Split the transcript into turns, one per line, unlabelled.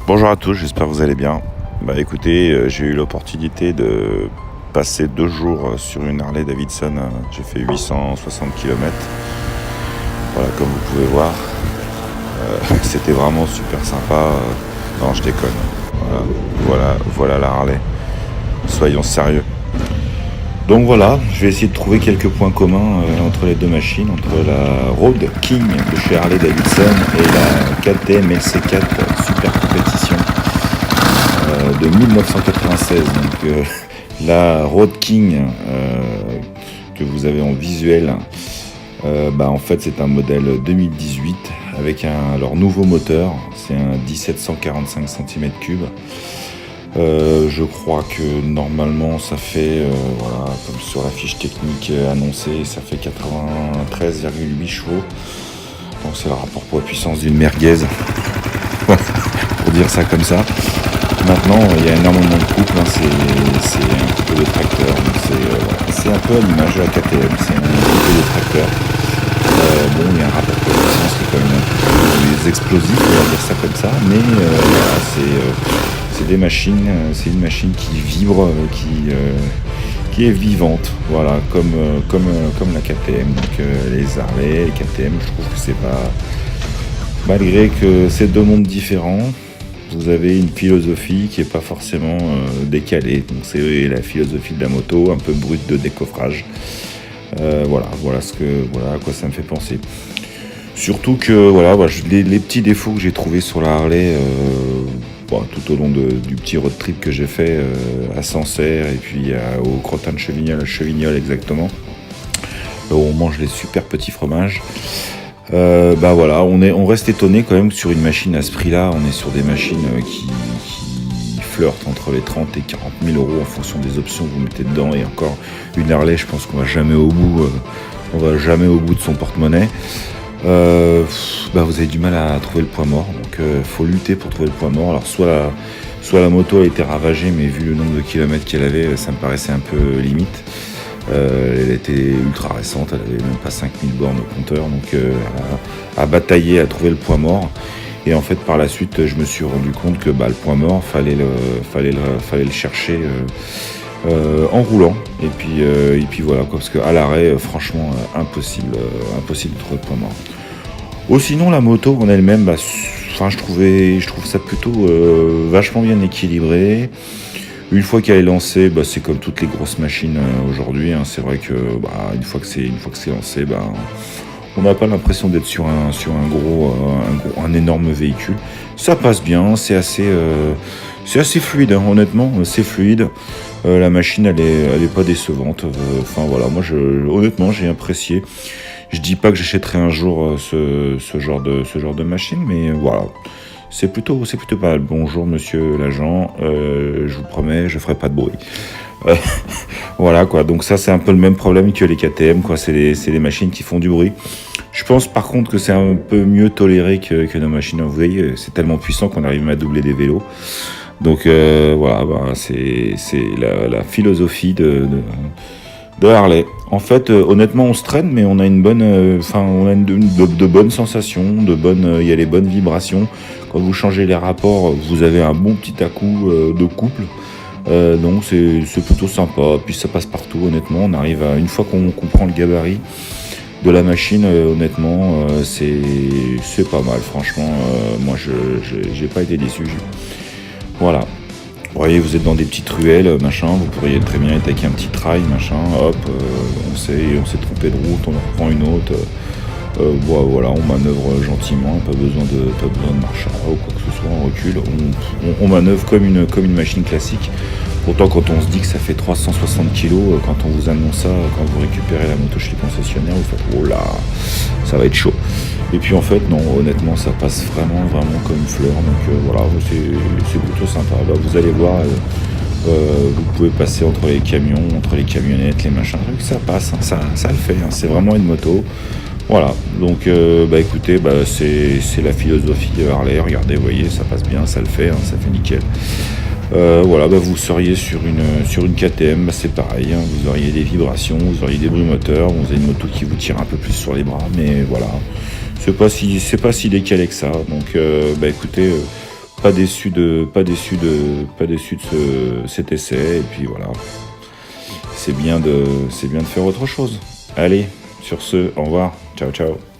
Bonjour à tous, j'espère que vous allez bien. Écoutez, j'ai eu l'opportunité de passer 2 jours sur une Harley Davidson. J'ai fait 860 km. Voilà, comme vous pouvez voir, c'était vraiment super sympa. Non, je déconne. Voilà la Harley. Soyons sérieux. Donc voilà, je vais essayer de trouver quelques points communs entre les deux machines, entre la Road King de chez Harley Davidson et la KTM LC4 Super Compétition de 1996. Donc la Road King que vous avez en visuel, en fait c'est un modèle 2018 avec leur nouveau moteur, c'est un 1745 cm3. Je crois que normalement ça fait, comme sur la fiche technique annoncée, ça fait 93,8 chevaux. Donc c'est le rapport poids-puissance d'une merguez, pour dire ça comme ça. Maintenant, il y a énormément de couple, c'est un couple de tracteur. C'est un peu à l'image de la KTM, c'est un couple de tracteur. Il y a un rapport poids-puissance qui est quand même un peu plus explosif, on va dire ça comme ça, mais c'est des machines, c'est une machine qui vibre, qui est vivante, voilà, comme la KTM. Donc les Harley, les KTM, je trouve que c'est pas, malgré que c'est deux mondes différents, vous avez une philosophie qui est pas forcément décalée. Donc c'est la philosophie de la moto, un peu brute de décoffrage. Voilà à quoi ça me fait penser. Surtout que les petits défauts que j'ai trouvés sur la Harley tout au long du petit road trip que j'ai fait à Sancerre et puis au Crottin de Chevignol, à Chevignol exactement, où on mange les super petits fromages. On reste étonné quand même que sur une machine à ce prix-là, on est sur des machines qui flirtent entre les 30 et 40 000 euros en fonction des options que vous mettez dedans. Et encore, une Harley, je pense qu'on va jamais au bout de son porte-monnaie. Vous avez du mal à trouver le point mort, donc faut lutter pour trouver le point mort. Alors soit la moto a été ravagée, mais vu le nombre de kilomètres qu'elle avait, ça me paraissait un peu limite. Elle était ultra récente, elle avait même pas 5000 bornes au compteur, donc à batailler à trouver le point mort. Et en fait, par la suite, je me suis rendu compte que le point mort, fallait le chercher en roulant. Et puis voilà, parce qu'à l'arrêt, franchement, impossible de trouver le point mort. Sinon, la moto en elle-même, je trouve ça plutôt vachement bien équilibré. Une fois qu'elle est lancée, c'est comme toutes les grosses machines aujourd'hui. C'est vrai que une fois que c'est lancé, on n'a pas l'impression d'être sur un énorme véhicule. Ça passe bien, c'est assez fluide, honnêtement, c'est fluide. La machine, elle est pas décevante. Moi, honnêtement, j'ai apprécié. Je dis pas que j'achèterai un jour ce genre de machine, mais voilà. C'est plutôt pas mal. Bonjour monsieur l'agent, je vous promets, je ferai pas de bruit. Voilà quoi, donc ça c'est un peu le même problème que les KTM, quoi. C'est des machines qui font du bruit. Je pense par contre que c'est un peu mieux toléré que nos machines. Vous voyez, c'est tellement puissant qu'on arrive même à doubler des vélos. Donc c'est la philosophie de Harley. En fait, honnêtement, on se traîne, mais on a une bonne, de bonnes sensations, il y a les bonnes vibrations. Quand vous changez les rapports, vous avez un bon petit à-coup de couple. Donc c'est plutôt sympa. Puis ça passe partout, honnêtement. On arrive une fois qu'on comprend le gabarit de la machine, honnêtement, c'est pas mal. Franchement, moi, j'ai pas été déçu. Voilà. Vous voyez, vous êtes dans des petites ruelles, machin, vous pourriez très bien attaquer un petit trail, machin, hop, on s'est trompé de route, on en reprend une autre. On manœuvre gentiment, pas besoin de marche arrière ou quoi que ce soit, on recule, on manœuvre comme une machine classique. Pourtant, quand on se dit que ça fait 360 kg, quand on vous annonce ça, quand vous récupérez la moto chez le concessionnaire, vous faites oh là, ça va être chaud. Et puis en fait, non, honnêtement, ça passe vraiment comme une fleur. Donc c'est plutôt sympa. Vous allez voir, vous pouvez passer entre les camions, entre les camionnettes, les machins, ça passe, ça le fait. C'est vraiment une moto. Voilà, donc écoutez, c'est la philosophie Harley. Regardez, vous voyez, ça passe bien, ça le fait, ça fait nickel. Vous seriez sur une KTM, c'est pareil, vous auriez des vibrations, vous auriez des bruits moteurs, vous avez une moto qui vous tire un peu plus sur les bras, mais voilà, c'est pas si décalé que ça. Donc écoutez, pas déçu de cet essai. Et puis voilà, c'est bien de faire autre chose. Allez, sur ce, au revoir, ciao ciao.